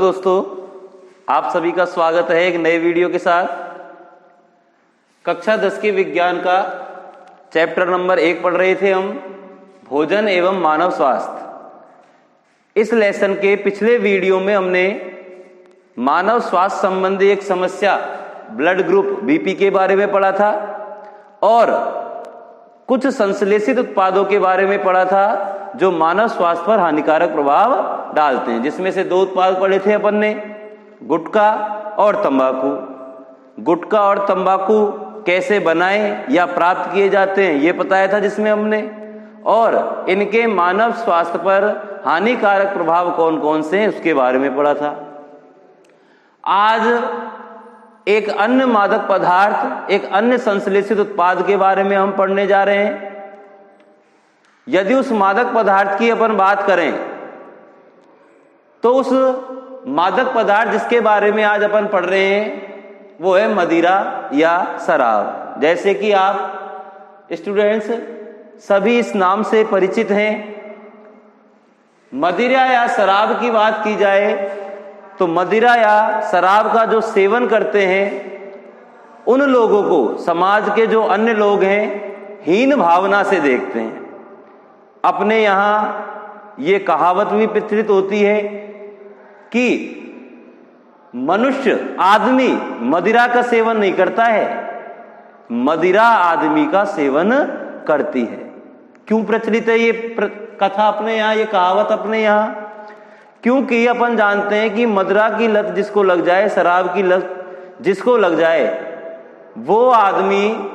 दोस्तों, आप सभी का स्वागत है एक नए वीडियो के साथ। कक्षा 10 के विज्ञान का चैप्टर नंबर 1 पढ़ रहे थे हम, भोजन एवं मानव स्वास्थ्य। इस लेसन के पिछले वीडियो में हमने मानव स्वास्थ्य संबंधी एक समस्या ब्लड ग्रुप बीपी के बारे में पढ़ा था और कुछ संश्लेषित उत्पादों के बारे में पढ़ा था जो मानव स्वास्थ्य पर हानिकारक प्रभाव डालते हैं, जिसमें से 2 उत्पाद पढ़े थे अपन ने, गुटखा और तंबाकू। गुटखा और तंबाकू कैसे बनाए या प्राप्त किए जाते हैं ये बताया था जिसमें हमने, और इनके मानव स्वास्थ्य पर हानिकारक प्रभाव कौन कौन से हैं उसके बारे में पढ़ा था। आज एक अन्य मादक पदार्थ, एक अन्य संश्लेषित उत्पाद के बारे में हम पढ़ने जा रहे हैं। यदि उस मादक पदार्थ की अपन बात करें तो उस मादक पदार्थ जिसके बारे में आज अपन पढ़ रहे हैं वो है मदिरा या शराब। जैसे कि आप स्टूडेंट्स सभी इस नाम से परिचित हैं। मदिरा या शराब की बात की जाए तो मदिरा या शराब का जो सेवन करते हैं उन लोगों को समाज के जो अन्य लोग हैं हीन भावना से देखते हैं। अपने यहाँ ये कहावत भी प्रचलित होती है कि मनुष्य आदमी मदिरा का सेवन नहीं करता है, मदिरा आदमी का सेवन करती है। क्यों प्रचलित है ये कथा अपने यहाँ, ये कहावत अपने यहाँ? क्योंकि अपन जानते हैं कि मदिरा की लत जिसको लग जाए, शराब की लत जिसको लग जाए, वो आदमी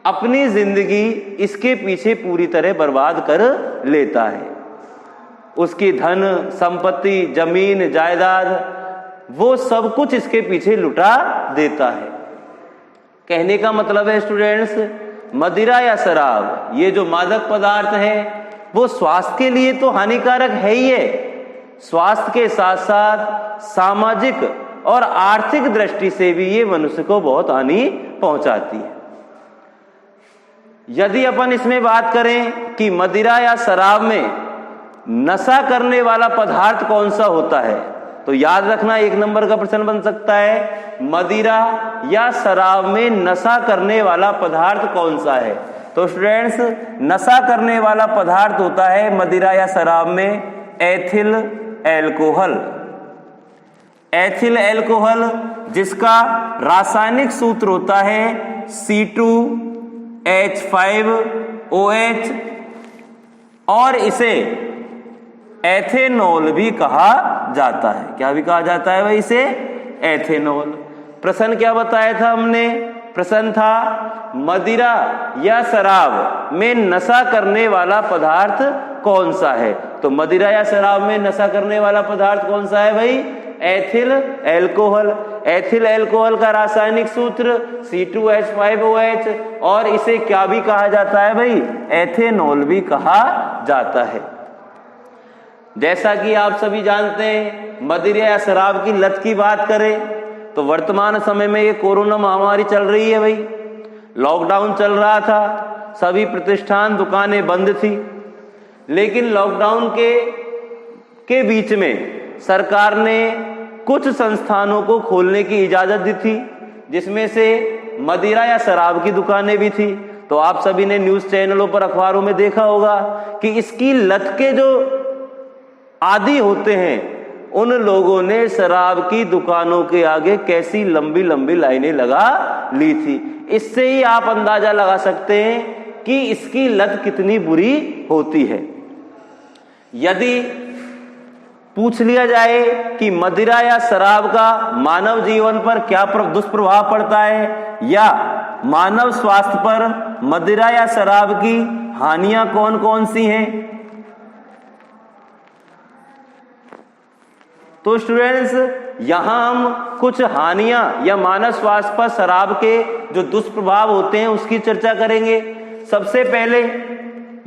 अपनी जिंदगी इसके पीछे पूरी तरह बर्बाद कर लेता है। उसकी धन संपत्ति, जमीन जायदाद, वो सब कुछ इसके पीछे लुटा देता है। कहने का मतलब है स्टूडेंट्स, मदिरा या शराब ये जो मादक पदार्थ है वो स्वास्थ्य के लिए तो हानिकारक है ही है, स्वास्थ्य के साथ साथ सामाजिक और आर्थिक दृष्टि से भी ये मनुष्य को बहुत हानि पहुंचाती है। यदि अपन इसमें बात करें कि मदिरा या शराब में नशा करने वाला पदार्थ कौन सा होता है तो याद रखना 1 नंबर का प्रश्न बन सकता है, मदिरा या शराब में नशा करने वाला पदार्थ कौन सा है? तो स्टूडेंट्स नशा करने वाला पदार्थ होता है मदिरा या शराब में एथिल एल्कोहल। एथिल एल्कोहल जिसका रासायनिक सूत्र होता है C2H5OH और इसे एथेनॉल भी कहा जाता है। क्या भी कहा जाता है भाई? इसे एथेनॉल। प्रश्न क्या बताया था हमने? प्रश्न था मदिरा या शराब में नशा करने वाला पदार्थ कौन सा है? तो मदिरा या शराब में नशा करने वाला पदार्थ कौन सा है भाई? Ethyl alcohol. एथिल एल्कोहल का रासायनिक सूत्र C2H5OH और इसे क्या भी कहा जाता है भाई? एथेनॉल भी कहा जाता है। जैसा कि आप सभी जानते हैं, मदिरा या शराब की लत की बात करें तो वर्तमान समय में ये कोरोना महामारी चल रही है भाई। लॉकडाउन चल रहा था, सभी प्रतिष्ठान दुकानें बंद थी, लेकिन लॉकडाउन के बीच में सरकार ने कुछ संस्थानों को खोलने की इजाजत दी थी, जिसमें से मदिरा या शराब की दुकानें भी थी। तो आप सभी ने न्यूज चैनलों पर, अखबारों में देखा होगा कि इसकी लत के जो आदी होते हैं उन लोगों ने शराब की दुकानों के आगे कैसी लंबी लंबी लाइनें लगा ली थी। इससे ही आप अंदाजा लगा सकते हैं कि इसकी लत कितनी बुरी होती है। यदि पूछ लिया जाए कि मदिरा या शराब का मानव जीवन पर क्या दुष्प्रभाव पड़ता है या मानव स्वास्थ्य पर मदिरा या शराब की हानियां कौन कौन सी हैं, तो स्टूडेंट्स यहां हम कुछ हानियां या मानव स्वास्थ्य पर शराब के जो दुष्प्रभाव होते हैं उसकी चर्चा करेंगे। सबसे पहले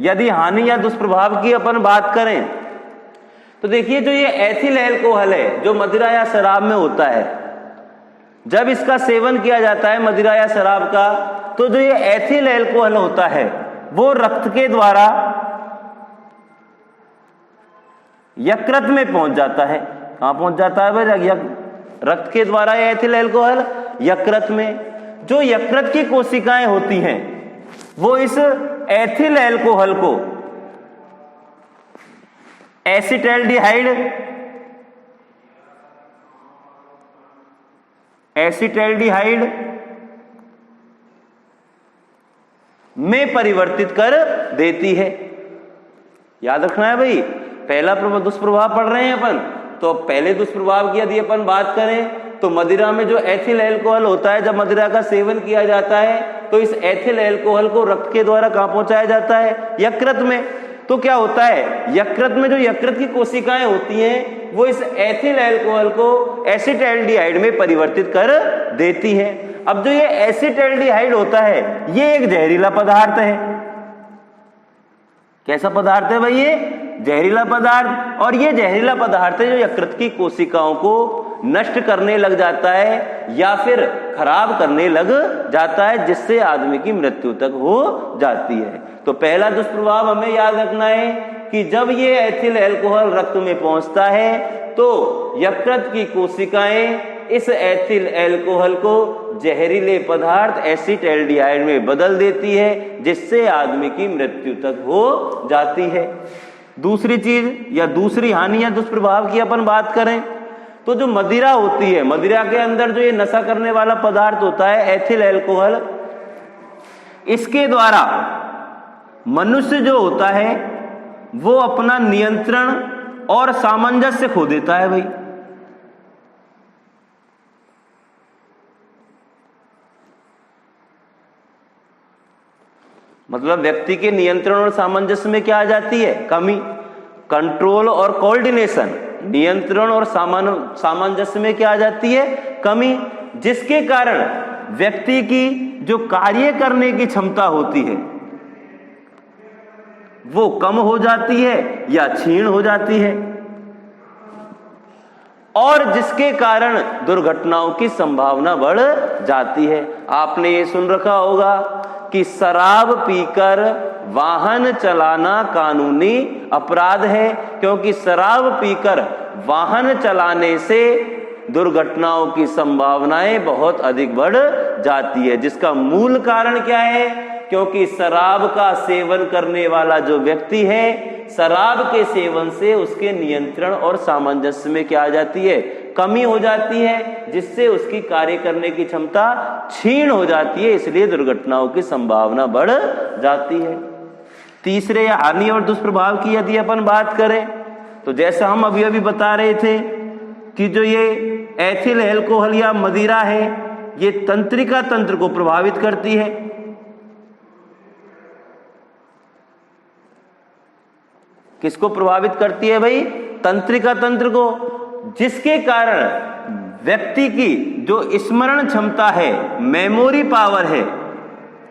यदि हानि या दुष्प्रभाव की अपन बात करें तो देखिए, जो ये एथिल एल्कोहल है जो मदिरा या शराब में होता है, जब इसका सेवन किया जाता है मदिरा या शराब का, तो जो ये एथिल एल्कोहल होता है वो रक्त के द्वारा यकृत में पहुंच जाता है। कहां पहुंच जाता है भाई? रक्त के द्वारा एथिल अल्कोहल यकृत में। जो यकृत की कोशिकाएं होती हैं वो इस एथिल अल्कोहल को एसिटैल्डिहाइड में परिवर्तित कर देती है। याद रखना है भाई, पहला दुष्प्रभाव पढ़ रहे हैं अपन, तो पहले दुष्प्रभाव की यदि अपन बात करें तो मदिरा में जो एथिल अल्कोहल होता है, जब मदिरा का सेवन किया जाता है तो इस एथिल अल्कोहल को रक्त के द्वारा कहां पहुंचाया जाता है? यकृत में। तो क्या होता है, यकृत में जो यकृत की कोशिकाएं होती हैं वो इस एथिल अल्कोहल को एसिटैल्डिहाइड में परिवर्तित कर देती है। अब जो ये एसिटैल्डिहाइड होता है ये एक जहरीला पदार्थ है। कैसा पदार्थ है भाई? ये जहरीला पदार्थ। और ये जहरीला पदार्थ है जो यकृत की कोशिकाओं को नष्ट करने लग जाता है या फिर खराब करने लग जाता है, जिससे आदमी की मृत्यु तक हो जाती है। तो पहला दुष्प्रभाव हमें याद रखना है कि जब ये एथिल अल्कोहल रक्त में पहुंचता है तो यकृत की कोशिकाएं इस एथिल अल्कोहल को जहरीले पदार्थ एसिटैल्डिहाइड में बदल देती है, जिससे आदमी की मृत्यु तक हो जाती है। दूसरी चीज या दूसरी हानि या दुष्प्रभाव की अपन बात करें तो जो मदिरा होती है, मदिरा के अंदर जो ये नशा करने वाला पदार्थ होता है एथिल अल्कोहल, इसके द्वारा मनुष्य जो होता है वो अपना नियंत्रण और सामंजस्य खो देता है भाई। मतलब व्यक्ति के नियंत्रण और सामंजस्य में क्या आ जाती है? कमी। कंट्रोल और कोऑर्डिनेशन, नियंत्रण और सामंजस्य में क्या आ जाती है? कमी। जिसके कारण व्यक्ति की जो कार्य करने की क्षमता होती है वो कम हो जाती है या क्षीण हो जाती है, और जिसके कारण दुर्घटनाओं की संभावना बढ़ जाती है। आपने ये सुन रखा होगा कि शराब पीकर वाहन चलाना कानूनी अपराध है, क्योंकि शराब पीकर वाहन चलाने से दुर्घटनाओं की संभावनाएं बहुत अधिक बढ़ जाती है। जिसका मूल कारण क्या है? क्योंकि शराब का सेवन करने वाला जो व्यक्ति है, शराब के सेवन से उसके नियंत्रण और सामंजस्य में क्या आ जाती है? कमी हो जाती है, जिससे उसकी कार्य करने की क्षमता क्षीण हो जाती है, इसलिए दुर्घटनाओं की संभावना बढ़ जाती है। तीसरे या हानि और दुष्प्रभाव की यदि अपन बात करें तो जैसा हम अभी अभी बता रहे थे कि जो ये एथिल अल्कोहल या मदिरा है ये तंत्रिका तंत्र को प्रभावित करती है। किसको प्रभावित करती है भाई? तंत्रिका तंत्र को, जिसके कारण व्यक्ति की जो स्मरण क्षमता है, मेमोरी पावर है,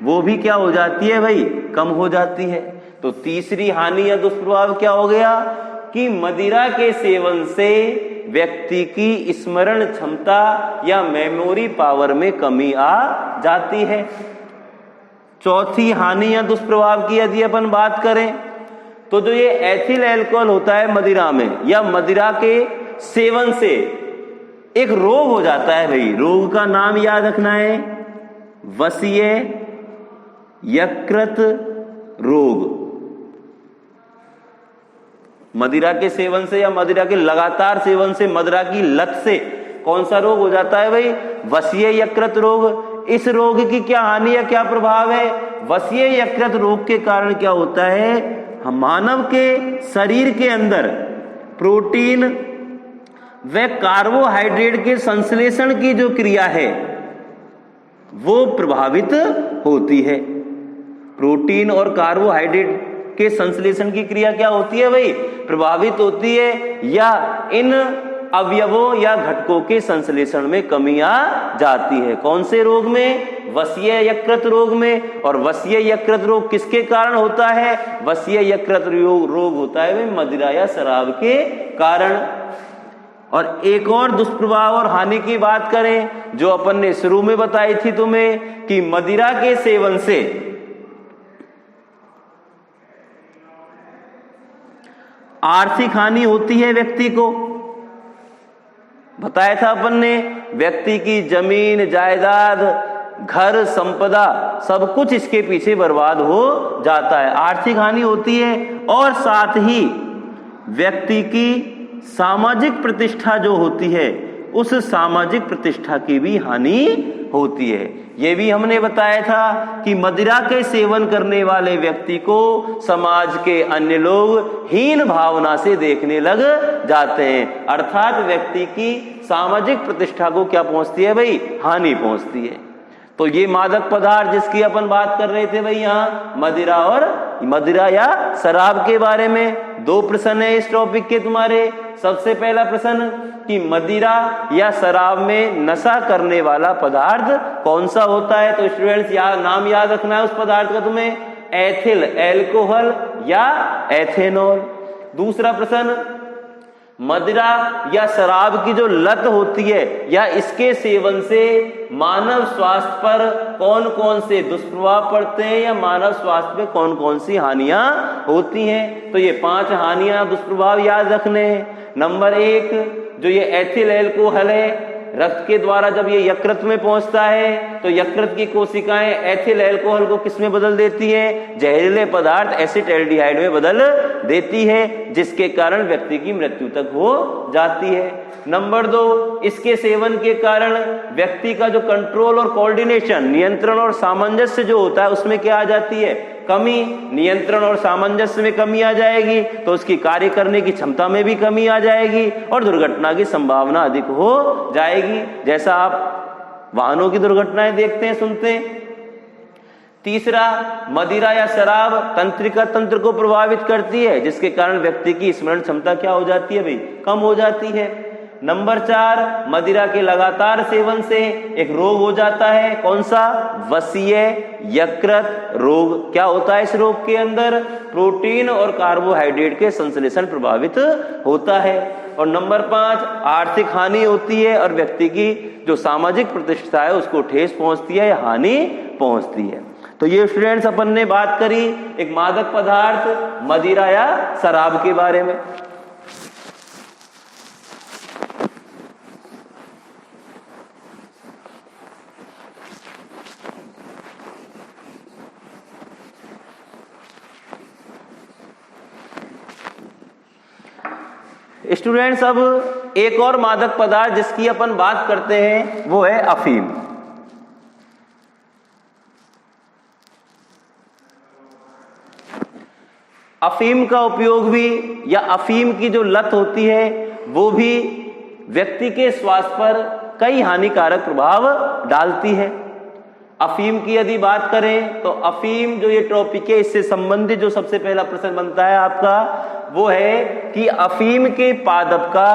वो भी क्या हो जाती है भाई? कम हो जाती है। तो तीसरी हानि या दुष्प्रभाव क्या हो गया कि मदिरा के सेवन से व्यक्ति की स्मरण क्षमता या मेमोरी पावर में कमी आ जाती है। चौथी हानि या दुष्प्रभाव की यदि अपन बात करें तो जो ये एथिल अल्कोहल होता है मदिरा में, या मदिरा के सेवन से एक रोग हो जाता है भाई। रोग का नाम याद रखना है, वसीय यकृत रोग। मदिरा के सेवन से या मदिरा के लगातार सेवन से, मदिरा की लत से कौन सा रोग हो जाता है भाई? वसीय यकृत रोग। इस रोग की क्या हानि या क्या प्रभाव है? वसीय यकृत रोग के कारण क्या होता है? मानव के शरीर के अंदर प्रोटीन व कार्बोहाइड्रेट के संश्लेषण की जो क्रिया है वो प्रभावित होती है। प्रोटीन और कार्बोहाइड्रेट के संश्लेषण की क्रिया क्या होती है भाई? प्रभावित होती है, या इन अवयवों या घटकों के संश्लेषण में कमी आ जाती है। कौन से रोग में? वसीय यकृत रोग में। और वसीय यकृत रोग किसके कारण होता है? वसीय यकृत रोग होता है भाई मदिरा या शराब के कारण। और एक और दुष्प्रभाव और हानि की बात करें जो अपन ने शुरू में बताई थी तुम्हें कि मदिरा के सेवन से आर्थिक हानि होती है व्यक्ति को। बताया था अपन ने, व्यक्ति की जमीन जायदाद घर संपदा सब कुछ इसके पीछे बर्बाद हो जाता है, आर्थिक हानि होती है। और साथ ही व्यक्ति की सामाजिक प्रतिष्ठा जो होती है उस सामाजिक प्रतिष्ठा की भी हानि होती है। ये भी हमने बताया था कि मदिरा के सेवन करने वाले व्यक्ति को समाज के अन्य लोग हीन भावना से देखने लग जाते हैं, अर्थात व्यक्ति की सामाजिक प्रतिष्ठा को क्या पहुंचती है भाई, हानि पहुंचती है। तो ये मादक पदार्थ जिसकी अपन बात कर रहे थे भाई यहाँ मदिरा या शराब के बारे में। दो प्रश्न है इस टॉपिक के तुम्हारे। सबसे पहला प्रश्न कि मदिरा या शराब में नशा करने वाला पदार्थ कौन सा होता है? तो स्टूडेंट्स नाम याद रखना है उस पदार्थ का तुम्हें, एथिल एल्कोहल या एथेनॉल। दूसरा प्रश्न, मदिरा या शराब की जो लत होती है या इसके सेवन से मानव स्वास्थ्य पर कौन कौन से दुष्प्रभाव पड़ते हैं या मानव स्वास्थ्य पे कौन कौन सी हानियां होती हैं? तो ये 5 हानियां दुष्प्रभाव याद रखने हैं। नंबर 1, जो ये एथिल एल्कोहल है, रक्त के द्वारा जब ये यकृत में पहुंचता है तो यकृत की कोशिकाएं एथिल एल्कोहल को किस में बदल देती है? जहरीले पदार्थ एसिटाल्डिहाइड में बदल देती है, जिसके कारण व्यक्ति की मृत्यु तक हो जाती है। नंबर 2, इसके सेवन के कारण व्यक्ति का जो कंट्रोल और कोऑर्डिनेशन, नियंत्रण और सामंजस्य जो होता है उसमें क्या आ जाती है? कमी। नियंत्रण और सामंजस्य में कमी आ जाएगी तो उसकी कार्य करने की क्षमता में भी कमी आ जाएगी और दुर्घटना की संभावना अधिक हो जाएगी, जैसा आप वाहनों की दुर्घटनाएं देखते हैं, सुनते हैं। तीसरा, मदिरा या शराब तंत्रिका तंत्र को प्रभावित करती है, जिसके कारण व्यक्ति की स्मरण क्षमता क्या हो जाती है भाई? कम हो जाती है। नंबर 4, मदिरा के लगातार सेवन से एक रोग हो जाता है, कौन सा? वसीय यकृत रोग। क्या होता है इस रोग के अंदर? प्रोटीन और कार्बोहाइड्रेट के संश्लेषण प्रभावित होता है। और नंबर 5, आर्थिक हानि होती है और व्यक्ति की जो सामाजिक प्रतिष्ठा है उसको ठेस पहुंचती है या हानि पहुंचती है। तो ये स्टूडेंट्स अपन ने बात करी एक मादक पदार्थ मदिरा या शराब के बारे में। स्टूडेंट्स, अब एक और मादक पदार्थ जिसकी अपन बात करते हैं वो है अफीम। अफीम का उपयोग भी या अफीम की जो लत होती है वो भी व्यक्ति के स्वास्थ्य पर कई हानिकारक प्रभाव डालती है। अफीम की यदि बात करें तो अफीम जो ये टॉपिक है इससे संबंधित जो सबसे पहला प्रश्न बनता है आपका वो है कि अफीम के पादप का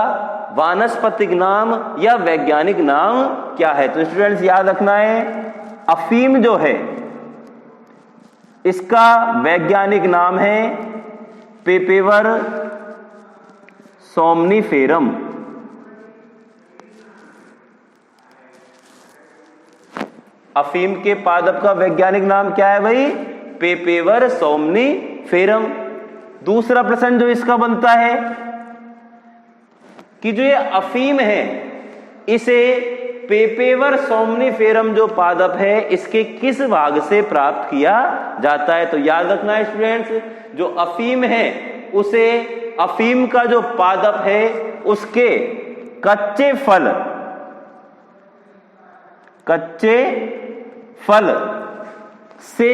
वानस्पतिक नाम या वैज्ञानिक नाम क्या है? तो स्टूडेंट्स याद रखना है, अफीम जो है इसका वैज्ञानिक नाम है पेपेवर सोमनिफेरम। अफीम के पादप का वैज्ञानिक नाम क्या है भाई? पेपेवर सोमनिफेरम। दूसरा प्रश्न जो इसका बनता है कि जो ये अफीम है इसे पेपेवर सोमनिफेरम जो पादप है इसके किस भाग से प्राप्त किया जाता है? तो याद रखना है स्टूडेंट्स, जो अफीम है उसे अफीम का जो पादप है उसके कच्चे फल से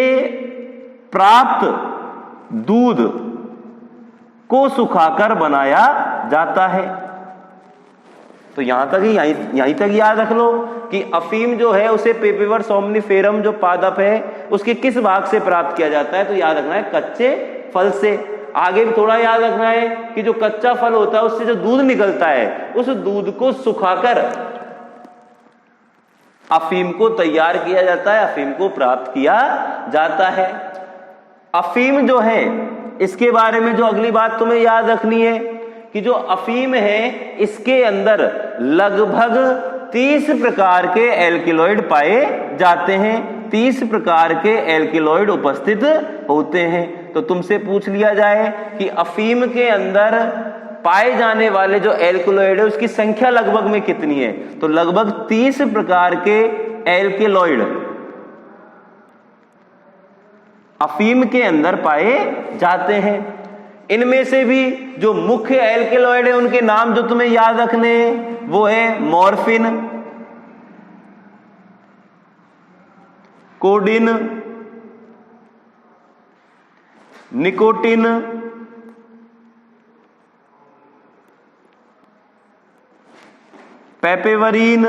प्राप्त दूध को सुखाकर बनाया जाता है। तो यहीं तक याद रख लो कि अफीम जो है उसे पेपेवर सोमनिफेरम जो पादप है उसके किस भाग से प्राप्त किया जाता है? तो याद रखना है कच्चे फल से। आगे भी थोड़ा याद रखना है कि जो कच्चा फल होता है उससे जो दूध निकलता है उस दूध को सुखाकर अफीम को तैयार किया जाता है, अफीम को प्राप्त किया जाता है। अफीम जो है इसके बारे में जो अगली बात तुम्हें याद रखनी है कि जो अफीम है इसके अंदर लगभग 30 प्रकार के एल्किलॉइड पाए जाते हैं, 30 प्रकार के एल्किलॉइड उपस्थित होते हैं। तो तुमसे पूछ लिया जाए कि अफीम के अंदर पाए जाने वाले जो एल्कलॉइड है उसकी संख्या लगभग में कितनी है? तो लगभग 30 प्रकार के एल्कलॉइड अफीम के अंदर पाए जाते हैं। इनमें से भी जो मुख्य एल्कलॉइड है उनके नाम जो तुम्हें याद रखने हैं वो है मॉर्फिन, कोडिन, निकोटिन, पेपेवरीन,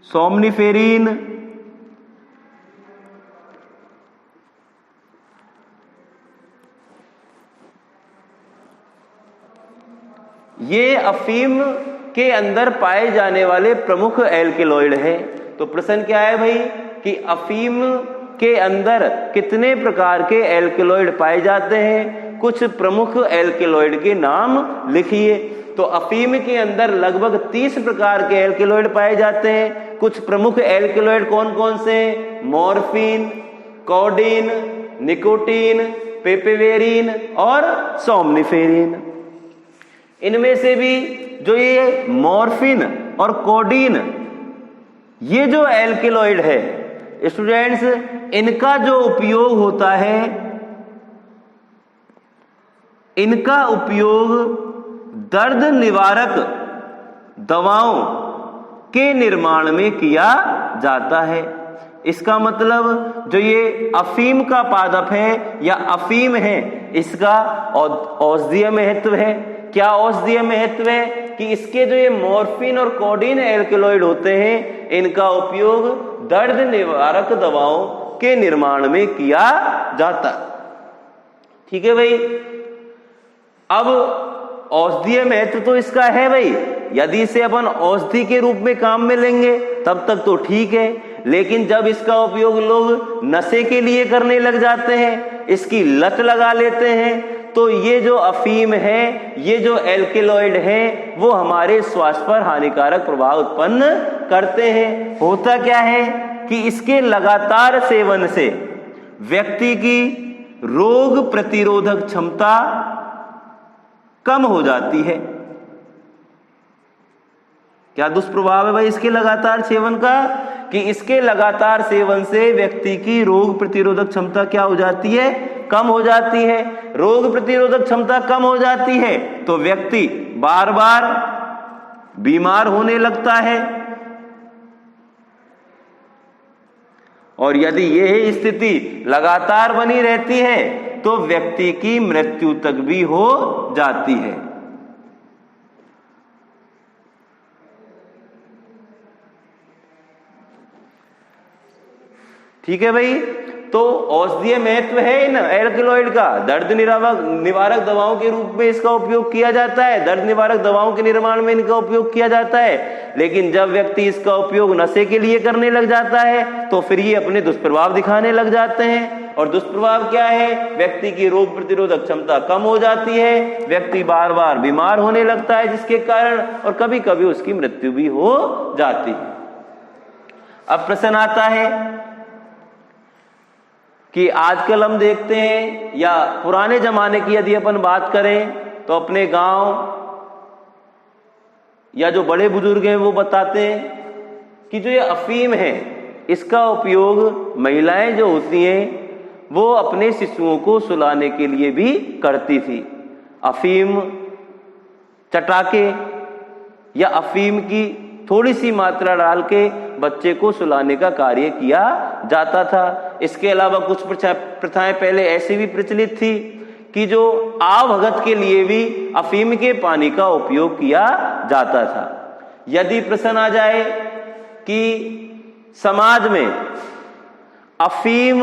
सोमनिफेरिन, ये अफीम के अंदर पाए जाने वाले प्रमुख एल्कलॉइड है। तो प्रश्न क्या है भाई कि अफीम के अंदर कितने प्रकार के एल्कलॉइड पाए जाते हैं? कुछ प्रमुख एल्कलॉइड के नाम लिखिए। तो अफीम के अंदर लगभग 30 प्रकार के एल्कलॉइड पाए जाते हैं। कुछ प्रमुख एल्कलॉइड कौन कौन से? मॉर्फिन, कोडिन, निकोटीन, पेपेवेरिन और सोमनिफेरिन। इनमें से भी जो ये मॉर्फिन और कोडिन ये जो एल्कलॉइड है स्टूडेंट्स, इनका जो उपयोग होता है, इनका उपयोग दर्द निवारक दवाओं के निर्माण में किया जाता है। इसका मतलब जो ये अफीम का पादप है या अफीम है, इसका औषधीय महत्व है। क्या औषधीय महत्व है कि इसके जो ये मॉर्फिन और कोडिन एल्कलॉइड होते हैं, इनका उपयोग दर्द निवारक दवाओं के निर्माण में किया जाता। ठीक है भाई। अब औषधीय महत्व तो इसका है भाई, यदि इसे अपन औषधि के रूप में काम में लेंगे तब तक तो ठीक है, लेकिन जब इसका उपयोग लोग नशे के लिए करने लग जाते हैं, इसकी लत लगा लेते हैं, तो ये जो अफीम है, ये जो एल्कलॉइड है, वो हमारे स्वास्थ्य पर हानिकारक प्रभाव उत्पन्न करते हैं। होता क्या है कि इसके लगातार सेवन से व्यक्ति की रोग प्रतिरोधक क्षमता कम हो जाती है। क्या दुष्प्रभाव है भाई इसके लगातार सेवन का? कि इसके लगातार सेवन से व्यक्ति की रोग प्रतिरोधक क्षमता क्या हो जाती है? कम हो जाती है। रोग प्रतिरोधक क्षमता कम हो जाती है तो व्यक्ति बार बार बीमार होने लगता है, और यदि यह स्थिति लगातार बनी रहती है तो व्यक्ति की मृत्यु तक भी हो जाती है। ठीक है भाई। तो औषधीय महत्व है इन एल्कलॉइड का, दर्द निवारक दवाओं के रूप में इसका उपयोग किया जाता है, दर्द निवारक दवाओं के निर्माण में इनका उपयोग किया जाता है। लेकिन जब व्यक्ति इसका उपयोग नशे के लिए करने लग जाता है तो फिर ये अपने दुष्प्रभाव दिखाने लग जाते हैं। और दुष्प्रभाव क्या है? व्यक्ति की रोग प्रतिरोधक क्षमता कम हो जाती है, व्यक्ति बार बार बीमार होने लगता है, जिसके कारण और कभी कभी उसकी मृत्यु भी हो जाती है। अब प्रश्न आता है कि आजकल हम देखते हैं, या पुराने जमाने की यदि अपन बात करें तो अपने गांव या जो बड़े बुजुर्ग हैं वो बताते हैं कि जो ये अफीम है इसका उपयोग महिलाएं जो होती हैं वो अपने शिशुओं को सुलाने के लिए भी करती थी। अफीम चटाके या अफीम की थोड़ी सी मात्रा डाल के बच्चे को सुलाने का कार्य किया जाता था। इसके अलावा कुछ प्रथाएं पहले ऐसी भी प्रचलित थी कि जो आवभगत के लिए भी अफीम के पानी का उपयोग किया जाता था। यदि प्रश्न आ जाए कि समाज में अफीम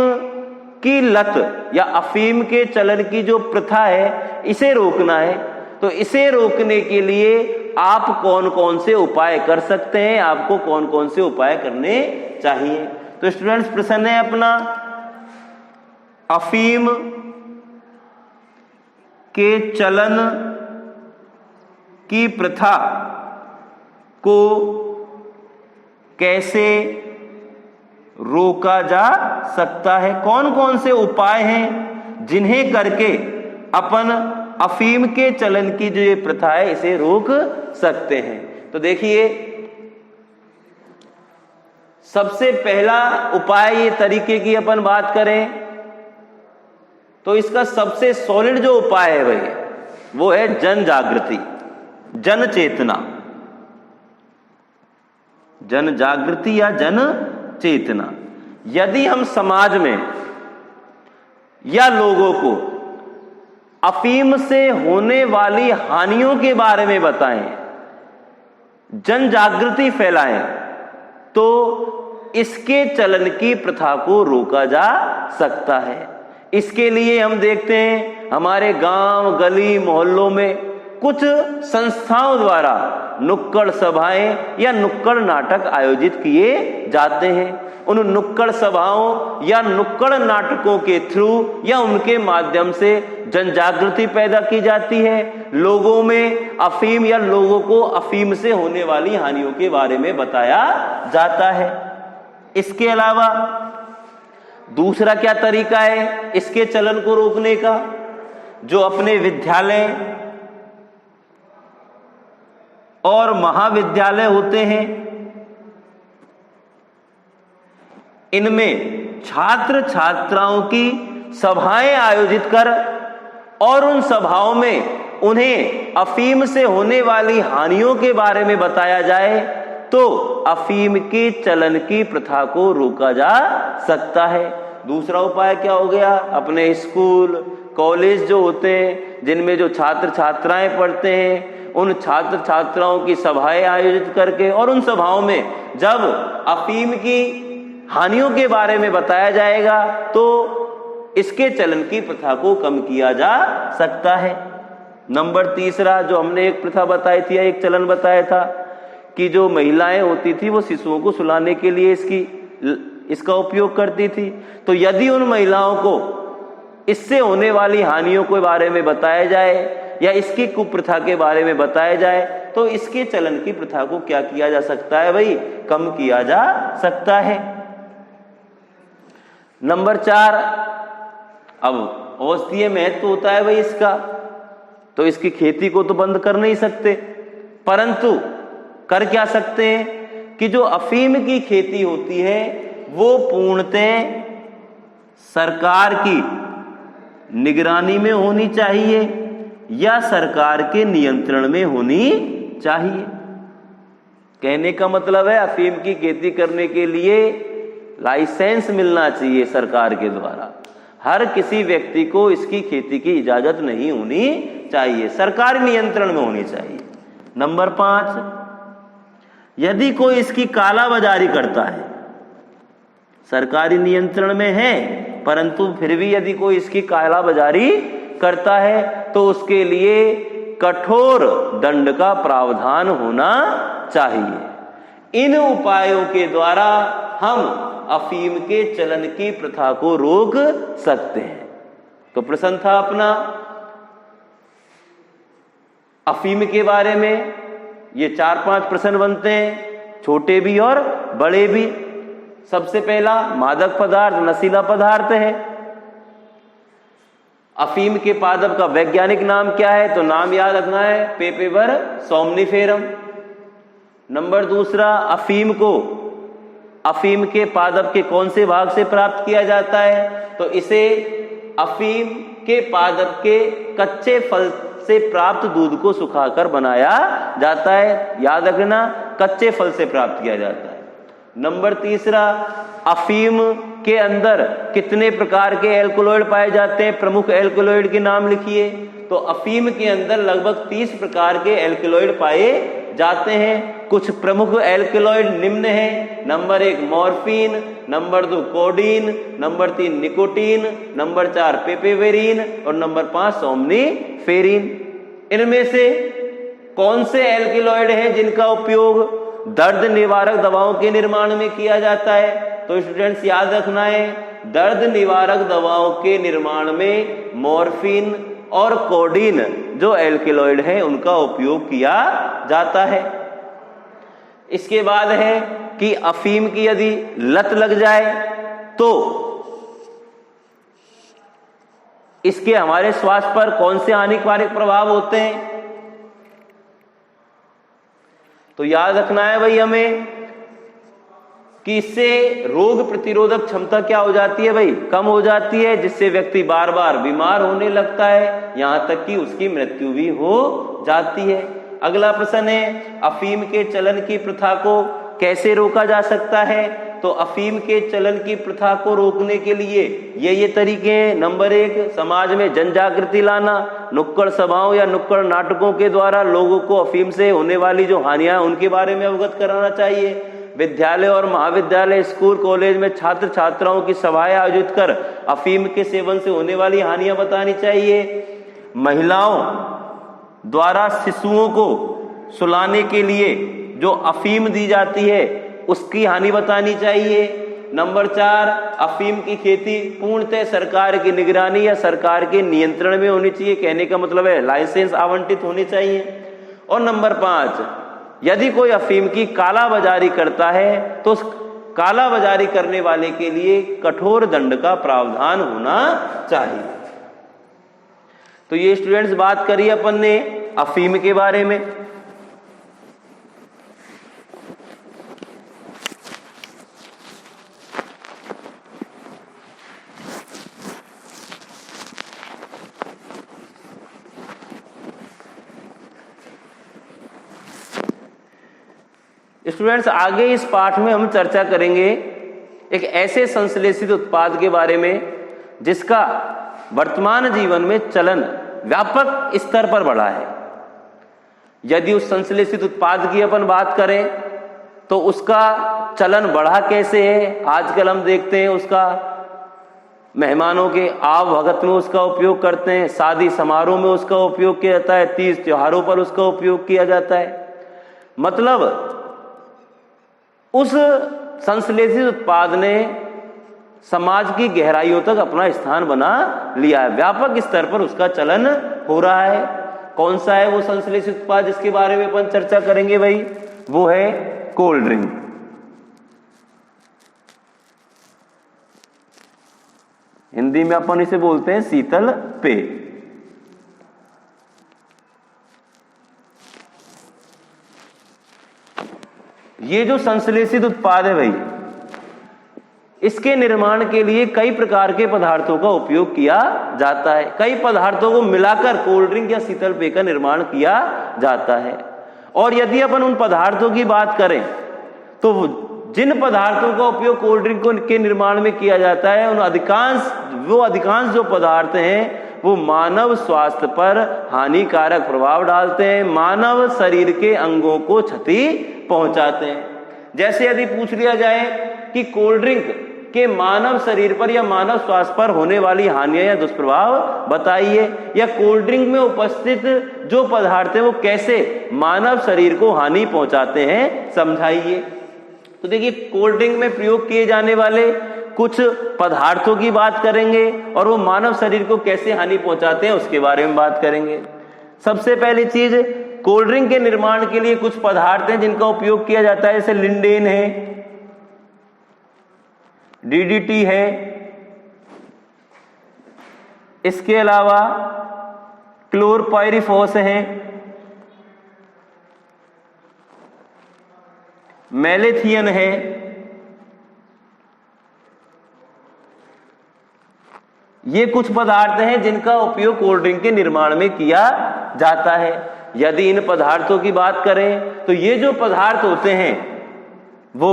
की लत या अफीम के चलन की जो प्रथा है इसे रोकना है, तो इसे रोकने के लिए आप कौन कौन से उपाय कर सकते हैं, आपको कौन कौन से उपाय करने चाहिए? तो स्टूडेंट्स प्रश्न है अपना, अफीम के चलन की प्रथा को कैसे रोका जा सकता है? कौन कौन से उपाय हैं जिन्हें करके अपन अफीम के चलन की जो ये प्रथा है इसे रोक सकते हैं? तो देखिए, सबसे पहला उपाय, ये तरीके की अपन बात करें तो इसका सबसे सॉलिड जो उपाय है भाई वो है जन जागृति, जन चेतना। जन जागृति या जन चेतना। यदि हम समाज में या लोगों को अफीम से होने वाली हानियों के बारे में बताएं, जन जागृति फैलाएं, तो इसके चलन की प्रथा को रोका जा सकता है। इसके लिए हम देखते हैं हमारे गांव, गली, मोहल्लों में कुछ संस्थाओं द्वारा नुक्कड़ सभाएं या नुक्कड़ नाटक आयोजित किए जाते हैं। उन नुक्कड़ सभाओं या नुक्कड़ नाटकों के थ्रू या उनके माध्यम से जन जागृति पैदा की जाती है। लोगों में अफीम या लोगों को अफीम से होने वाली हानियों के बारे में बताया जाता है। इसके अलावा दूसरा क्या तरीका है इसके चलन को रोकने का? जो अपने विद्यालय और महाविद्यालय होते हैं, इनमें छात्र छात्राओं की सभाएं आयोजित कर और उन सभाओं में उन्हें अफीम से होने वाली हानियों के बारे में बताया जाए तो अफीम के चलन की प्रथा को रोका जा सकता है। दूसरा उपाय क्या हो गया? अपने स्कूल, कॉलेज जो होते हैं जिनमें जो छात्र छात्राएं पढ़ते हैं, उन छात्र छात्राओं की सभाएं आयोजित करके और उन सभाओं में जब अफीम की हानियों के बारे में बताया जाएगा तो इसके चलन की प्रथा को कम किया जा सकता है। नंबर तीसरा जो हमने एक प्रथा बताई थी या एक चलन बताया था कि जो महिलाएं होती थी वो शिशुओं को सुलाने के लिए इसका उपयोग करती थी। तो यदि उन महिलाओं को इससे होने वाली हानियों के बारे में बताया जाए या इसकी कुप्रथा के बारे में बताया जाए तो इसके चलन की प्रथा को क्या किया जा सकता है भाई? कम किया जा सकता है। नंबर 4, अब औषधीय महत्व होता है भाई इसका, तो इसकी खेती को तो बंद कर नहीं सकते, परंतु कर क्या सकते हैं कि जो अफीम की खेती होती है वो पूर्णतः सरकार की निगरानी में होनी चाहिए या सरकार के नियंत्रण में होनी चाहिए। कहने का मतलब है अफीम की खेती करने के लिए लाइसेंस मिलना चाहिए सरकार के द्वारा। हर किसी व्यक्ति को इसकी खेती की इजाजत नहीं होनी चाहिए, सरकारी नियंत्रण में होनी चाहिए। नंबर 5, यदि कोई इसकी कालाबाजारी करता है, सरकारी नियंत्रण में है परंतु फिर भी यदि कोई इसकी कालाबाजारी करता है तो उसके लिए कठोर दंड का प्रावधान होना चाहिए। इन उपायों के द्वारा हम अफीम के चलन की प्रथा को रोक सकते हैं। तो प्रश्न था अपना अफीम के बारे में, ये 4-5 प्रश्न बनते हैं, छोटे भी और बड़े भी। सबसे पहला, मादक पदार्थ नशीला पदार्थ है। अफीम के पादप का वैज्ञानिक नाम क्या है? तो नाम याद रखना है, पेपेवर सोमनिफेरम। नंबर दूसरा, अफीम के पादप के कौन से भाग से प्राप्त किया जाता है? तो इसे अफीम के पादप के कच्चे फल से प्राप्त दूध को सुखाकर बनाया जाता है। याद रखना, कच्चे फल से प्राप्त किया जाता है। नंबर तीसरा, अफीम के अंदर कितने प्रकार के एल्कलॉइड पाए जाते हैं? प्रमुख एल्कलॉइड के नाम लिखिए। तो अफीम के अंदर लगभग 30 प्रकार के एल्कलॉइड पाए जाते हैं। कुछ प्रमुख एल्कलॉइड निम्न हैं। Number 1 morphine, number 2 codeine, number 3 nicotine, number 4 पेपेवेरिन और नंबर 5 सोमनिफेरिन। इनमें से कौन से एल्कलॉइड हैं जिनका उपयोग दर्द निवारक दवाओं के निर्माण में किया जाता है? तो स्टूडेंट्स याद रखना है, दर्द निवारक दवाओं के निर्माण में मॉर्फिन और कोडीन जो एल्कलॉइड है उनका उपयोग किया जाता है। इसके बाद है कि अफीम की यदि लत लग जाए तो इसके हमारे स्वास्थ्य पर कौन से हानिकारक प्रभाव होते हैं? तो याद रखना है भाई हमें कि इससे रोग प्रतिरोधक क्षमता क्या हो जाती है भाई, कम हो जाती है, जिससे व्यक्ति बार बार बीमार होने लगता है, यहां तक कि उसकी मृत्यु भी हो जाती है। अगला प्रश्न है, अफीम के चलन की प्रथा को कैसे रोका जा सकता है? तो अफीम के चलन की प्रथा को रोकने के लिए ये तरीके हैं। नंबर 1, समाज में जन जागृति लाना, नुक्कड़ सभाओं या नुक्कड़ नाटकों के द्वारा लोगों को अफीम से होने वाली जो हानियां उनके बारे में अवगत कराना चाहिए। विद्यालय और महाविद्यालय, स्कूल, कॉलेज में छात्र छात्राओं की सभाएं आयोजित कर अफीम के सेवन से होने वाली हानियां बतानी चाहिए। महिलाओं द्वारा शिशुओं को सुलाने के लिए जो अफीम दी जाती है उसकी हानि बतानी चाहिए। नंबर 4, अफीम की खेती पूर्णतः सरकार की निगरानी या सरकार के नियंत्रण में होनी चाहिए। कहने का मतलब है लाइसेंस आवंटित होने चाहिए। और नंबर 5, यदि कोई अफीम की कालाबाजारी करता है तो उस कालाबाजारी करने वाले के लिए कठोर दंड का प्रावधान होना चाहिए। तो ये स्टूडेंट्स बात करी अपन ने अफीम के बारे में। स्टूडेंट्स आगे इस पाठ में हम चर्चा करेंगे एक ऐसे संश्लेषित उत्पाद के बारे में जिसका वर्तमान जीवन में चलन व्यापक स्तर पर बढ़ा है। यदि उस संश्लेषित उत्पाद की अपन बात करें तो उसका चलन बढ़ा कैसे है? आजकल हम देखते हैं उसका मेहमानों के आवभगत में उसका उपयोग करते हैं, शादी समारोह में उसका उपयोग किया जाता है, तीज त्योहारों पर उसका उपयोग किया जाता है। मतलब उस संश्लेषित उत्पाद ने समाज की गहराइयों तक अपना स्थान बना लिया है, व्यापक स्तर पर उसका चलन हो रहा है। कौन सा है वो संश्लेषित उत्पाद जिसके बारे में अपन चर्चा करेंगे भाई? वो है कोल्ड ड्रिंक। हिंदी में अपन इसे बोलते हैं शीतल पेय। ये जो संश्लेषित उत्पाद है भाई, इसके निर्माण के लिए कई प्रकार के पदार्थों का उपयोग किया जाता है। कई पदार्थों को मिलाकर कोल्ड ड्रिंक या शीतल पेय का निर्माण किया जाता है। और यदि अपन उन पदार्थों की बात करें तो जिन पदार्थों का उपयोग कोल्ड ड्रिंक के निर्माण में किया जाता है उन अधिकांश जो पदार्थ हैं वो मानव स्वास्थ्य पर हानिकारक प्रभाव डालते हैं, मानव शरीर के अंगों को क्षति पहुंचाते हैं। जैसे यदि पूछ लिया जाए कि कोल्ड ड्रिंक के मानव शरीर पर या मानव स्वास्थ्य पर होने वाली हानियां या दुष्प्रभाव बताइए, या कोल्ड ड्रिंक में उपस्थित जो पदार्थ है वो कैसे मानव शरीर को हानि पहुंचाते हैं, समझाइए। तो देखिए, कोल्ड ड्रिंक में प्रयोग किए जाने वाले कुछ पदार्थों की बात करेंगे और वो मानव शरीर को कैसे हानि पहुंचाते हैं उसके बारे में बात करेंगे। सबसे पहली चीज, कोल्ड ड्रिंक के निर्माण के लिए कुछ पदार्थ हैं जिनका उपयोग किया जाता है, जैसे लिंडेन है, डीडीटी है, इसके अलावा क्लोरपाइरिफॉस है, मैलेथियन है, ये कुछ पदार्थ हैं जिनका उपयोग कोल्ड ड्रिंक के निर्माण में किया जाता है। यदि इन पदार्थों की बात करें तो ये जो पदार्थ होते हैं वो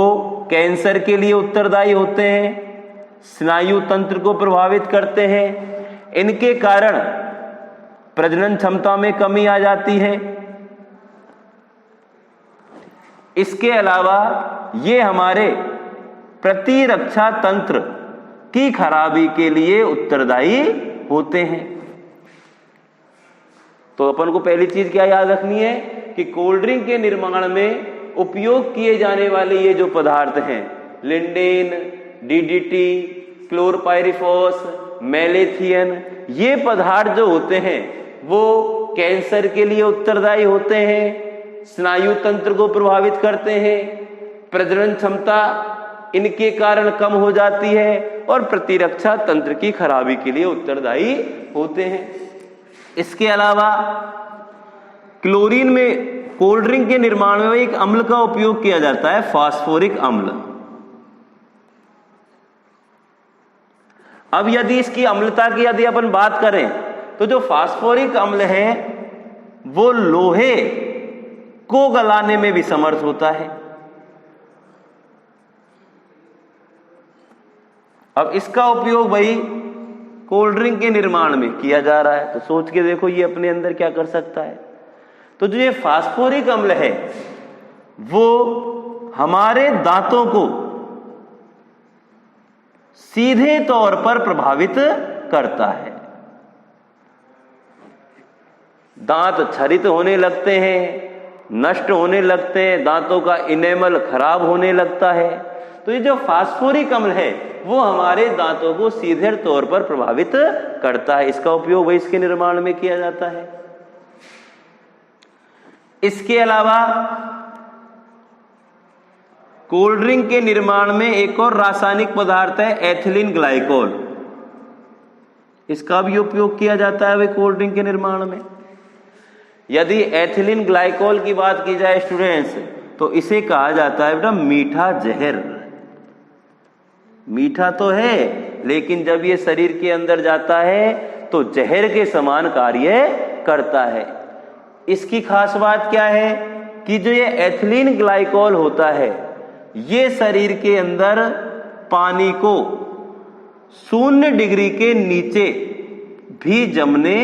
कैंसर के लिए उत्तरदायी होते हैं, स्नायु तंत्र को प्रभावित करते हैं, इनके कारण प्रजनन क्षमता में कमी आ जाती है। इसके अलावा ये हमारे प्रतिरक्षा तंत्र की खराबी के लिए उत्तरदायी होते हैं। तो अपन को पहली चीज क्या याद रखनी है कि कोल्ड ड्रिंक के निर्माण में उपयोग किए जाने वाले ये जो पदार्थ हैं, लिंडेन, डीडीटी, क्लोरपाइरिफॉस, मैलेथियन, ये पदार्थ जो होते हैं वो कैंसर के लिए उत्तरदायी होते हैं, स्नायु तंत्र को प्रभावित करते हैं, प्रजनन क्षमता इनके कारण कम हो जाती है और प्रतिरक्षा तंत्र की खराबी के लिए उत्तरदायी होते हैं। इसके अलावा क्लोरीन में कोल्ड ड्रिंक के निर्माण में एक अम्ल का उपयोग किया जाता है, फास्फोरिक अम्ल। अब यदि इसकी अम्लता की यदि अपन बात करें तो जो फास्फोरिक अम्ल है वो लोहे को गलाने में भी समर्थ होता है। अब इसका उपयोग भाई कोल्ड ड्रिंक के निर्माण में किया जा रहा है, तो सोच के देखो ये अपने अंदर क्या कर सकता है। तो जो ये फास्फोरिक अम्ल है वो हमारे दांतों को सीधे तौर पर प्रभावित करता है। दांत क्षरित होने लगते हैं, नष्ट होने लगते हैं, दांतों का इनेमल खराब होने लगता है। तो ये जो फास्फोरिक अम्ल है वो हमारे दांतों को सीधे तौर पर प्रभावित करता है। इसका उपयोग वही इसके निर्माण में किया जाता है। इसके अलावा कोल्ड ड्रिंक के निर्माण में एक और रासायनिक पदार्थ है एथिलीन ग्लाइकोल। इसका भी उपयोग किया जाता है वे कोल्ड ड्रिंक के निर्माण में। यदि एथिलीन ग्लाइकोल की बात की जाए स्टूडेंट्स, तो इसे कहा जाता है बेटा मीठा जहर। मीठा तो है लेकिन जब ये शरीर के अंदर जाता है तो जहर के समान कार्य करता है। इसकी खास बात क्या है कि जो ये एथिलीन ग्लाइकोल होता है ये शरीर के अंदर पानी को 0 डिग्री के नीचे भी जमने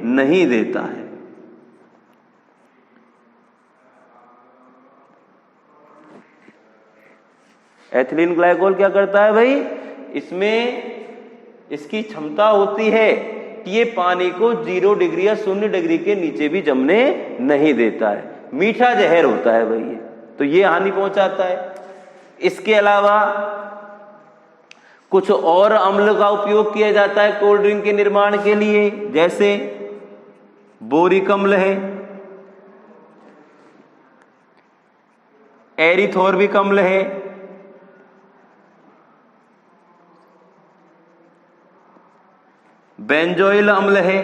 नहीं देता है। एथिलीन ग्लाइकोल क्या करता है भाई, इसमें इसकी क्षमता होती है कि ये पानी को 0 डिग्री या 0 डिग्री के नीचे भी जमने नहीं देता है। मीठा जहर होता है भाई ये, तो ये हानि पहुंचाता है। इसके अलावा कुछ और अम्ल का उपयोग किया जाता है कोल्ड ड्रिंक के निर्माण के लिए, जैसे बोरिक अम्ल है, एरिथोर्बिक अम्ल है, बेंजोइल अम्ल है,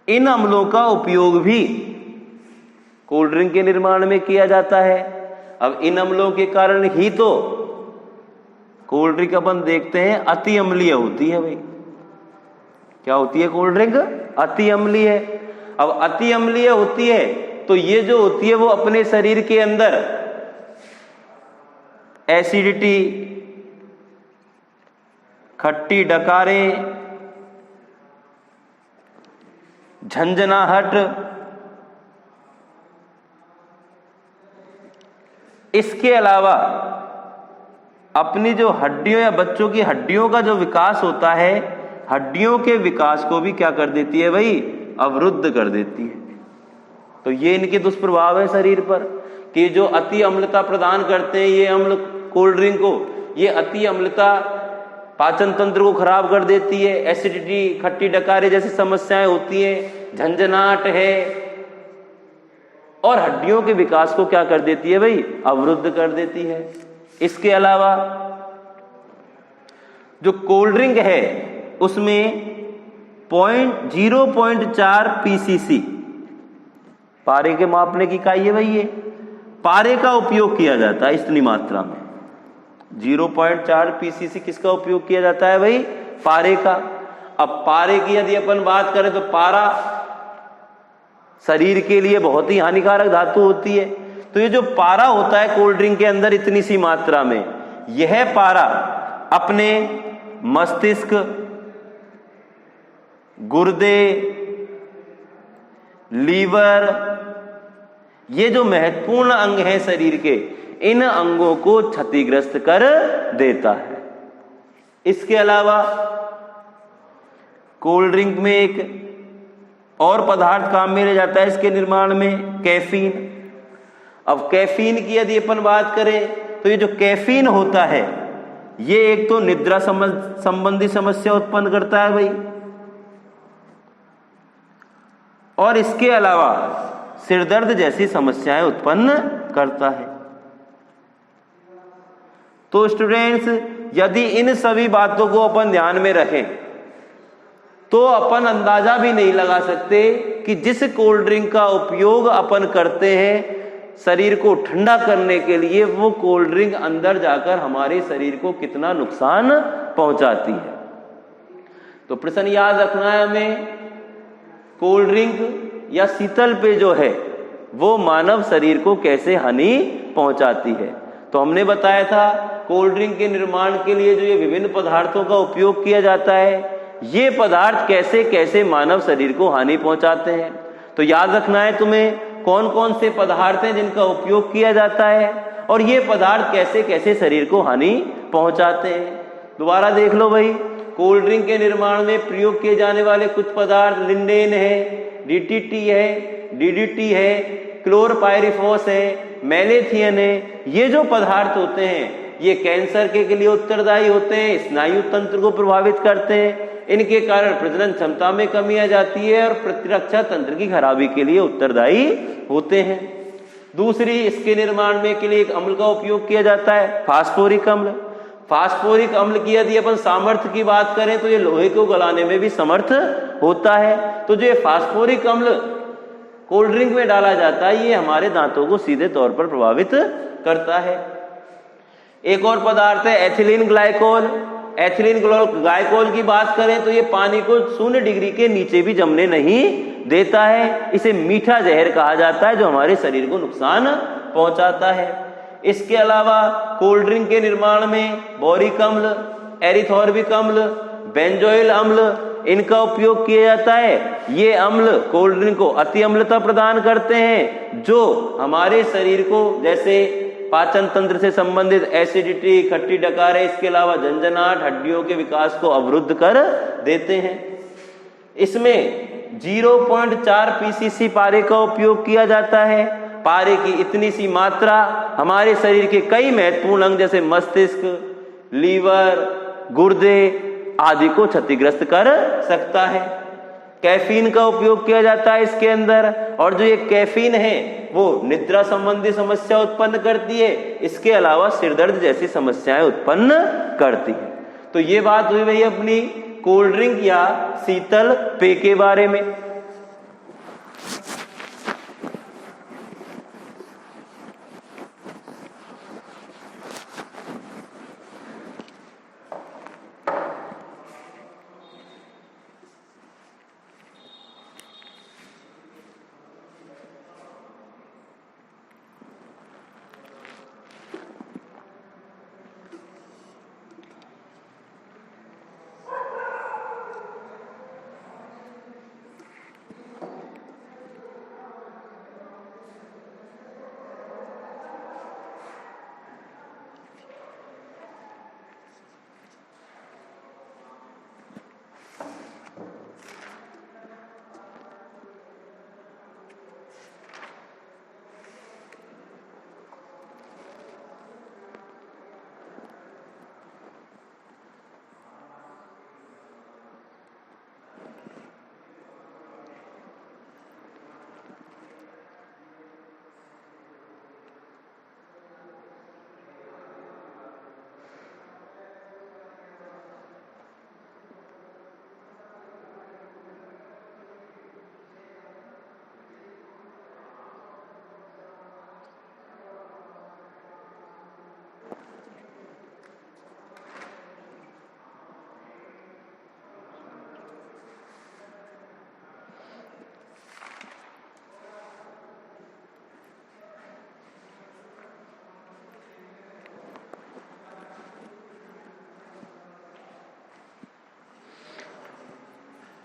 इन अम्लों का उपयोग भी कोल्ड ड्रिंक के निर्माण में किया जाता है। अब इन अम्लों के कारण ही तो कोल्ड ड्रिंक अपन देखते हैं अति अम्लीय होती है भाई। क्या होती है कोल्ड ड्रिंक? अति अम्लीय है। अब अति अम्लीय होती है तो ये जो होती है वो अपने शरीर के अंदर एसिडिटी, खट्टी डकारें, झंझनाहट, इसके अलावा अपनी जो हड्डियों या बच्चों की हड्डियों का जो विकास होता है, हड्डियों के विकास को भी क्या कर देती है भाई? अवरुद्ध कर देती है। तो ये इनके दुष्प्रभाव है शरीर पर कि जो अति अम्लता प्रदान करते हैं ये अम्ल कोल्ड ड्रिंक को, ये अति अम्लता पाचन तंत्र को खराब कर देती है, एसिडिटी, खट्टी डकारे जैसी समस्याएं होती हैं, झंझनाहट है और हड्डियों के विकास को क्या कर देती है भाई? अवरुद्ध कर देती है। इसके अलावा जो कोल्ड ड्रिंक है उसमें 0.4 पीसीसी पारे के मापने की इकाई है भाई, ये पारे का उपयोग किया जाता है इतनी मात्रा में। 0.4 पीसीसी किसका उपयोग किया जाता है भाई? पारे का। अब पारे की यदि अपन बात करें तो पारा शरीर के लिए बहुत ही हानिकारक धातु होती है। तो ये जो पारा होता है कोल्ड ड्रिंक के अंदर इतनी सी मात्रा में, यह पारा अपने मस्तिष्क, गुर्दे, लीवर, ये जो महत्वपूर्ण अंग हैं शरीर के, इन अंगों को क्षतिग्रस्त कर देता है। इसके अलावा कोल्ड ड्रिंक में एक और पदार्थ काम में ले जाता है इसके निर्माण में, कैफीन। अब कैफीन की यदि अपन बात करें तो ये जो कैफीन होता है ये एक तो निद्रा संबंधी समस्या उत्पन्न करता है भाई, और इसके अलावा सिरदर्द जैसी समस्याएं उत्पन्न करता है। तो स्टूडेंट्स, यदि इन सभी बातों को अपन ध्यान में रखें तो अपन अंदाजा भी नहीं लगा सकते कि जिस कोल्ड ड्रिंक का उपयोग अपन करते हैं शरीर को ठंडा करने के लिए, वो कोल्ड ड्रिंक अंदर जाकर हमारे शरीर को कितना नुकसान पहुंचाती है। तो प्रश्न याद रखना है हमें, कोल्ड ड्रिंक या शीतल पेय जो है वो मानव शरीर को कैसे हानि पहुंचाती है। तो हमने बताया था कोल्ड ड्रिंक के निर्माण के लिए जो ये विभिन्न पदार्थों का उपयोग किया जाता है, ये पदार्थ कैसे कैसे मानव शरीर को हानि पहुंचाते हैं। तो याद रखना है तुम्हें कौन कौन से पदार्थ हैं जिनका उपयोग किया जाता है और ये पदार्थ कैसे कैसे शरीर को हानि पहुंचाते हैं। दोबारा देख लो भाई, कोल्ड ड्रिंक के निर्माण में प्रयोग किए जाने वाले कुछ पदार्थ लिंडेन है, डीटीटी है, डीडीटी है, क्लोरपाइरिफॉस है, मैलेथियन है। ये जो पदार्थ होते हैं ये कैंसर के लिए उत्तरदायी होते हैं, स्नायु तंत्र को प्रभावित करते हैं, इनके कारण प्रजनन क्षमता में कमी आ जाती है और प्रतिरक्षा तंत्र की खराबी के लिए उत्तरदायी होते हैं। दूसरी, इसके निर्माण में के लिए एक अम्ल का उपयोग किया जाता है, फास्फोरिक अम्ल। फास्फोरिक अम्ल की यदि अपन सामर्थ्य की बात करें तो ये लोहे को गलाने में भी समर्थ होता है। तो जो ये फास्फोरिक अम्ल कोल्ड ड्रिंक में डाला जाता है ये हमारे दांतों को सीधे तौर पर प्रभावित करता है। एक और पदार्थ है एथिलीन ग्लाइकोल। एथिलीन ग्लाइकोल की बात करें तो ये पानी को 0 डिग्री के नीचे भी जमने नहीं देता है। इसे मीठा जहर कहा जाता है जो हमारे शरीर को नुकसान पहुंचाता है। इसके अलावा कोल्ड ड्रिंक के निर्माण में बोरिक अम्ल, एरिथॉर्बिक अम्ल, बेंजोइल अम्ल इनका उपयोग किया जाता है। ये अम्ल कोल्ड ड्रिंक को अति अम्लता प्रदान करते हैं जो हमारे शरीर को जैसे पाचन तंत्र से संबंधित एसिडिटी, खट्टी डकारे, इसके अलावा झंझनाहट, हड्डियों के विकास को अवरुद्ध कर देते हैं। इसमें 0.4 पीसीसी पारे का उपयोग किया जाता है। पारे की इतनी सी मात्रा हमारे शरीर के कई महत्वपूर्ण अंग जैसे मस्तिष्क, लीवर, गुर्दे आदि को क्षतिग्रस्त कर सकता है। कैफीन का उपयोग किया जाता है इसके अंदर, और जो ये कैफीन है वो निद्रा संबंधी समस्या उत्पन्न करती है। इसके अलावा सिरदर्द जैसी समस्याएं उत्पन्न करती है। तो ये बात हुई भाई अपनी कोल्ड ड्रिंक या शीतल पेय के बारे में।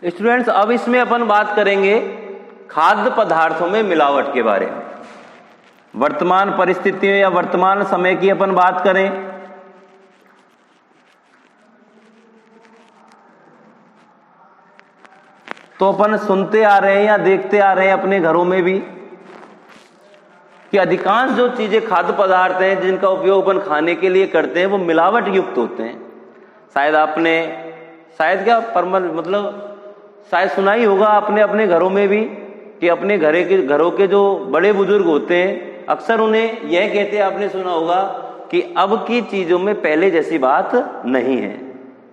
स्टूडेंट्स, अब इसमें अपन बात करेंगे खाद्य पदार्थों में मिलावट के बारे में। वर्तमान परिस्थितियों या वर्तमान समय की अपन बात करें तो अपन सुनते आ रहे हैं या देखते आ रहे हैं अपने घरों में भी कि अधिकांश जो चीजें खाद्य पदार्थ हैं जिनका उपयोग अपन खाने के लिए करते हैं वो मिलावट युक्त होते हैं। शायद आपने शायद सुना ही होगा आपने अपने घरों में भी कि अपने घरों के जो बड़े बुजुर्ग होते हैं अक्सर उन्हें यह कहते, आपने सुना होगा कि अब की चीजों में पहले जैसी बात नहीं है।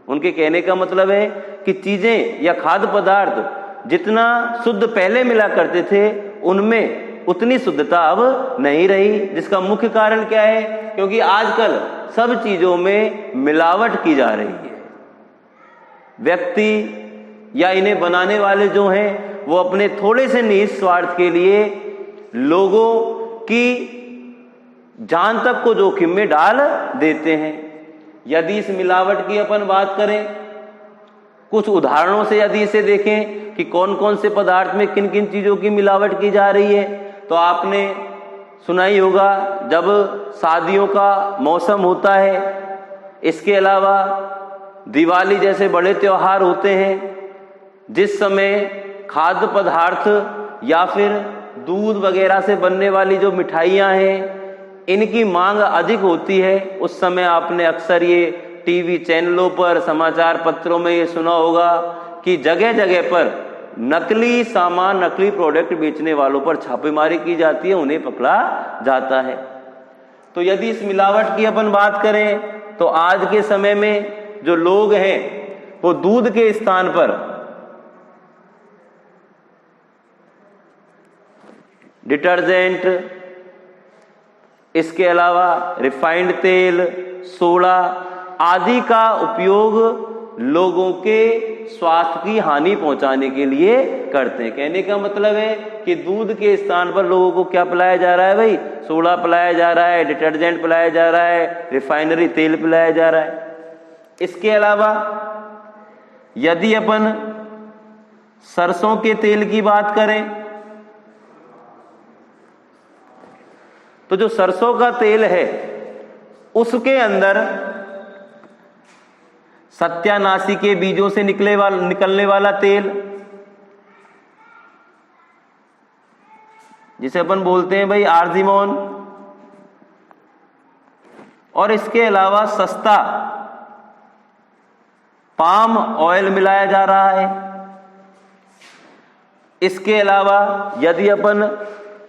उनके कहने का मतलब है कि चीजें या खाद्य पदार्थ जितना शुद्ध पहले मिला करते थे उनमें उतनी शुद्धता अब नहीं रही। जिसका मुख्य कारण क्या है? क्योंकि आजकल सब चीजों में मिलावट की जा रही है। व्यक्ति या इन्हें बनाने वाले जो हैं वो अपने थोड़े से निहित स्वार्थ के लिए लोगों की जान तक को जोखिम में डाल देते हैं। यदि इस मिलावट की अपन बात करें, कुछ उदाहरणों से यदि इसे देखें कि कौन कौन से पदार्थ में किन किन चीजों की मिलावट की जा रही है, तो आपने सुना ही होगा जब शादियों का मौसम होता है, इसके अलावा दिवाली जैसे बड़े त्योहार होते हैं, जिस समय खाद्य पदार्थ या फिर दूध वगैरह से बनने वाली जो मिठाइयाँ हैं इनकी मांग अधिक होती है, उस समय आपने अक्सर ये टीवी चैनलों पर, समाचार पत्रों में ये सुना होगा कि जगह जगह पर नकली सामान, नकली प्रोडक्ट बेचने वालों पर छापेमारी की जाती है, उन्हें पकड़ा जाता है। तो यदि इस मिलावट की अपन बात करें तो आज के समय में जो लोग हैं वो दूध के स्थान पर डिटर्जेंट, इसके अलावा रिफाइंड तेल, सोडा आदि का उपयोग लोगों के स्वास्थ्य की हानि पहुंचाने के लिए करते हैं। कहने का मतलब है कि दूध के स्थान पर लोगों को क्या पिलाया जा रहा है भाई? सोडा पिलाया जा रहा है, डिटर्जेंट पिलाया जा रहा है, रिफाइनरी तेल पिलाया जा रहा है। इसके अलावा यदि अपन सरसों के तेल की बात करें तो जो सरसों का तेल है उसके अंदर सत्यानाशी के बीजों से निकलने वाला तेल, जिसे अपन बोलते हैं भाई आर्जिमोन, और इसके अलावा सस्ता पाम ऑयल मिलाया जा रहा है। इसके अलावा यदि अपन